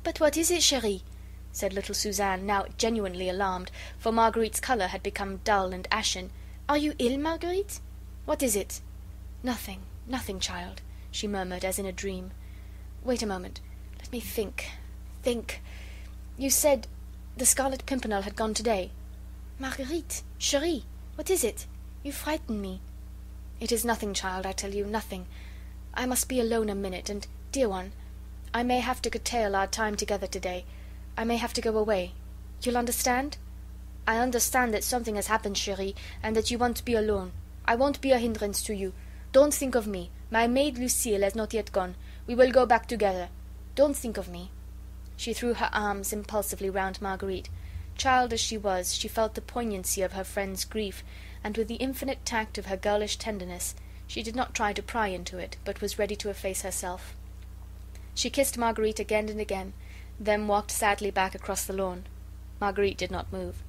"But what is it, chérie?" said little Suzanne, now genuinely alarmed, for Marguerite's colour had become dull and ashen. "Are you ill, Marguerite? What is it?" "Nothing, nothing, child," she murmured, as in a dream. "Wait a moment. Let me think. You said the Scarlet Pimpernel had gone today." "Marguerite, chérie, what is it? You frighten me." "It is nothing, child, I tell you, nothing. I must be alone a minute, and, dear one, I may have to curtail our time together today. I may have to go away. You'll understand?" "I understand that something has happened, chérie, and that you want to be alone. I won't be a hindrance to you. Don't think of me. My maid Lucille has not yet gone. We will go back together. Don't think of me." She threw her arms impulsively round Marguerite. Child as she was, she felt the poignancy of her friend's grief, and with the infinite tact of her girlish tenderness, she did not try to pry into it, but was ready to efface herself. She kissed Marguerite again and again, then walked sadly back across the lawn. Marguerite did not move.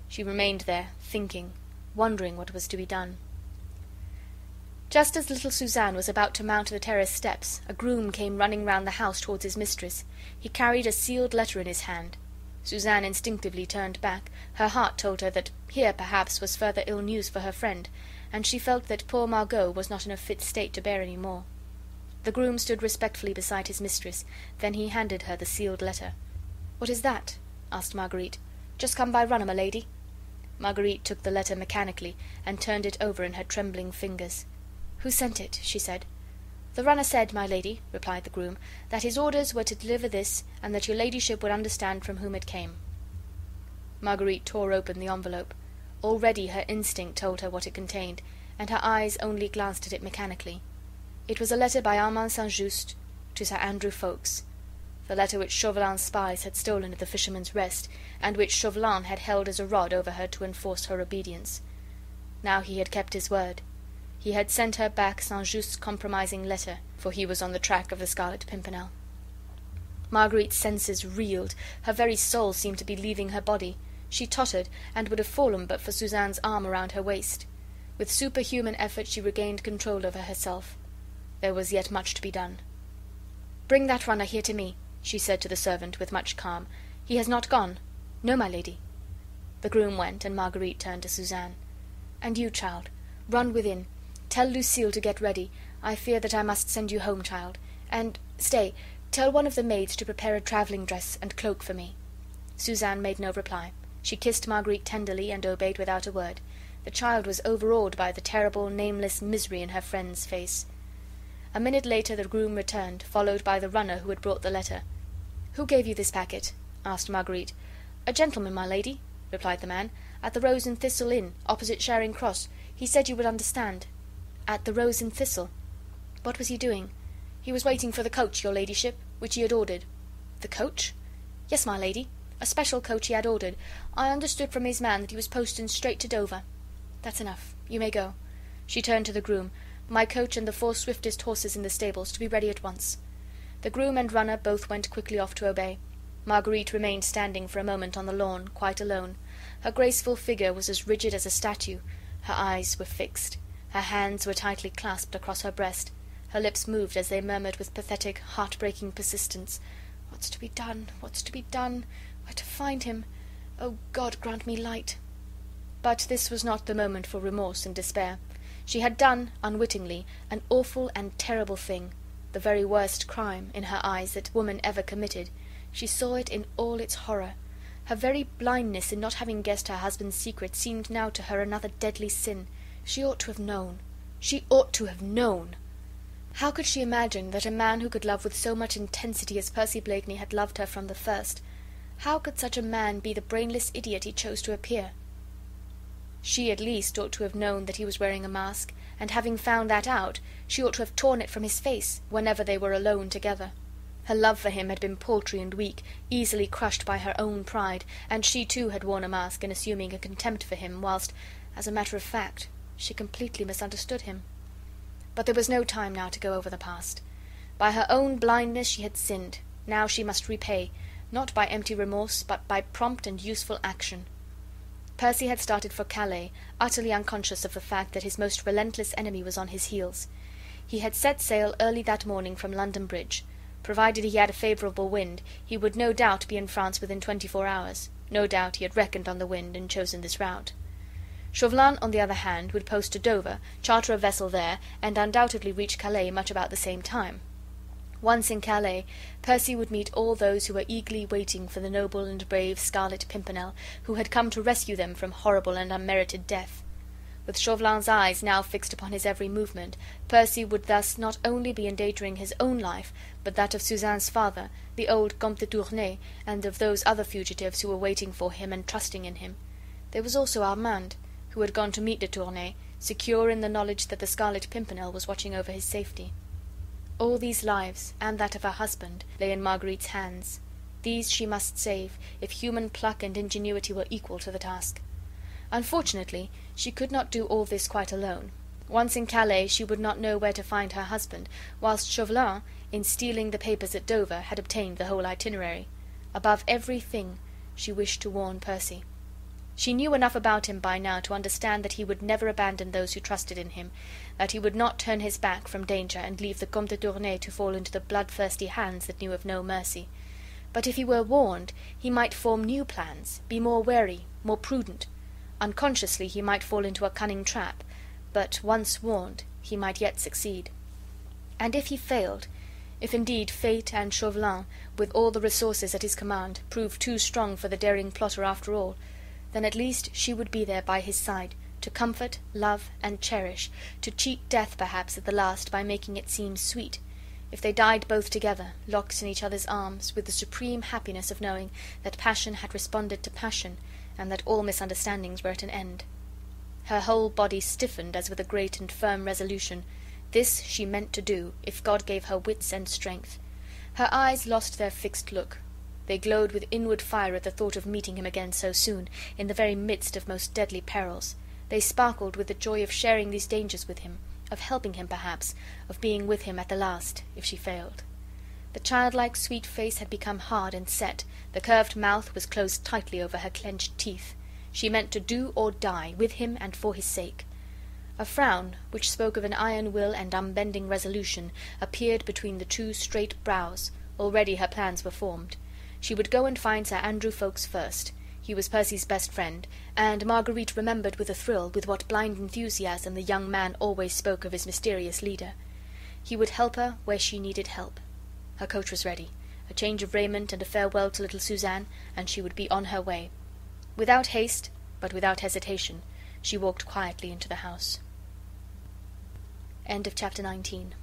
She remained there, thinking, wondering what was to be done. Just as little Suzanne was about to mount the terrace steps, a groom came running round the house towards his mistress. He carried a sealed letter in his hand. Suzanne instinctively turned back. Her heart told her that here perhaps was further ill news for her friend, and she felt that poor Margot was not in a fit state to bear any more. The groom stood respectfully beside his mistress. Then he handed her the sealed letter. "What is that?" asked Marguerite. "Just come by runner, my lady." Marguerite took the letter mechanically, and turned it over in her trembling fingers. "Who sent it?" she said. "The runner said, my lady," replied the groom, "that his orders were to deliver this, and that your ladyship would understand from whom it came." Marguerite tore open the envelope. Already her instinct told her what it contained, and her eyes only glanced at it mechanically. It was a letter by Armand St. Just to Sir Andrew Ffoulkes, the letter which Chauvelin's spies had stolen at the Fisherman's Rest, and which Chauvelin had held as a rod over her to enforce her obedience. Now he had kept his word. He had sent her back St. Just's compromising letter, for he was on the track of the Scarlet Pimpernel. Marguerite's senses reeled. Her very soul seemed to be leaving her body. She tottered, and would have fallen but for Suzanne's arm around her waist. With superhuman effort she regained control over herself. There was yet much to be done. "Bring that runner here to me," she said to the servant with much calm. "He has not gone." "No, my lady." The groom went, and Marguerite turned to Suzanne. "And you, child, run within. Tell Lucille to get ready. I fear that I must send you home, child. And, stay, tell one of the maids to prepare a travelling dress and cloak for me." Suzanne made no reply. She kissed Marguerite tenderly, and obeyed without a word. The child was overawed by the terrible, nameless misery in her friend's face. A minute later the groom returned, followed by the runner who had brought the letter. "Who gave you this packet?" asked Marguerite. "A gentleman, my lady," replied the man, "at the Rose and Thistle Inn, opposite Charing Cross. He said you would understand." "At the Rose and Thistle? What was he doing?" "He was waiting for the coach, your ladyship, which he had ordered." "The coach?" "Yes, my lady, a special coach he had ordered. I understood from his man that he was posting straight to Dover." "That's enough. You may go." She turned to the groom. "My coach and the 4 swiftest horses in the stables, to be ready at once." The groom and runner both went quickly off to obey. Marguerite remained standing for a moment on the lawn, quite alone. Her graceful figure was as rigid as a statue. Her eyes were fixed. Her hands were tightly clasped across her breast. Her lips moved as they murmured with pathetic, heart-breaking persistence, "What's to be done? What's to be done? Where to find him? Oh, God, grant me light." But this was not the moment for remorse and despair. She had done, unwittingly, an awful and terrible thing, the very worst crime, in her eyes, that woman ever committed. She saw it in all its horror. Her very blindness in not having guessed her husband's secret seemed now to her another deadly sin. She ought to have known. She ought to have known. How could she imagine that a man who could love with so much intensity as Percy Blakeney had loved her from the first, how could such a man be the brainless idiot he chose to appear? She, at least, ought to have known that he was wearing a mask, and having found that out, she ought to have torn it from his face whenever they were alone together. Her love for him had been paltry and weak, easily crushed by her own pride, and she too had worn a mask in assuming a contempt for him, whilst, as a matter of fact, she completely misunderstood him. But there was no time now to go over the past. By her own blindness she had sinned. Now she must repay, not by empty remorse, but by prompt and useful action. Percy had started for Calais, utterly unconscious of the fact that his most relentless enemy was on his heels. He had set sail early that morning from London Bridge. Provided he had a favourable wind, he would no doubt be in France within 24 hours. No doubt he had reckoned on the wind and chosen this route. Chauvelin, on the other hand, would post to Dover, charter a vessel there, and undoubtedly reach Calais much about the same time. Once in Calais, Percy would meet all those who were eagerly waiting for the noble and brave Scarlet Pimpernel, who had come to rescue them from horrible and unmerited death. With Chauvelin's eyes now fixed upon his every movement, Percy would thus not only be endangering his own life, but that of Suzanne's father, the old Comte de Tournay, and of those other fugitives who were waiting for him and trusting in him. There was also Armand, who had gone to meet de Tournay, secure in the knowledge that the Scarlet Pimpernel was watching over his safety. All these lives, and that of her husband, lay in Marguerite's hands. These she must save, if human pluck and ingenuity were equal to the task. Unfortunately, she could not do all this quite alone. Once in Calais, she would not know where to find her husband, whilst Chauvelin, in stealing the papers at Dover, had obtained the whole itinerary. Above everything, she wished to warn Percy. She knew enough about him by now to understand that he would never abandon those who trusted in him, that he would not turn his back from danger and leave the Comte de Tournay to fall into the bloodthirsty hands that knew of no mercy. But if he were warned, he might form new plans, be more wary, more prudent. Unconsciously he might fall into a cunning trap, but once warned, he might yet succeed. And if he failed, if indeed fate and Chauvelin, with all the resources at his command, proved too strong for the daring plotter after all, then at least she would be there by his side, to comfort, love, and cherish, to cheat death perhaps at the last by making it seem sweet, if they died both together, locked in each other's arms, with the supreme happiness of knowing that passion had responded to passion, and that all misunderstandings were at an end. Her whole body stiffened as with a great and firm resolution. This she meant to do, if God gave her wits and strength. Her eyes lost their fixed look. They glowed with inward fire at the thought of meeting him again so soon, in the very midst of most deadly perils. They sparkled with the joy of sharing these dangers with him, of helping him perhaps, of being with him at the last, if she failed. The childlike sweet face had become hard and set, the curved mouth was closed tightly over her clenched teeth. She meant to do or die, with him and for his sake. A frown, which spoke of an iron will and unbending resolution, appeared between the two straight brows. Already her plans were formed. She would go and find Sir Andrew Ffoulkes first. He was Percy's best friend, and Marguerite remembered with a thrill with what blind enthusiasm the young man always spoke of his mysterious leader. He would help her where she needed help. Her coach was ready. A change of raiment and a farewell to little Suzanne, and she would be on her way. Without haste, but without hesitation, she walked quietly into the house. End of chapter 19.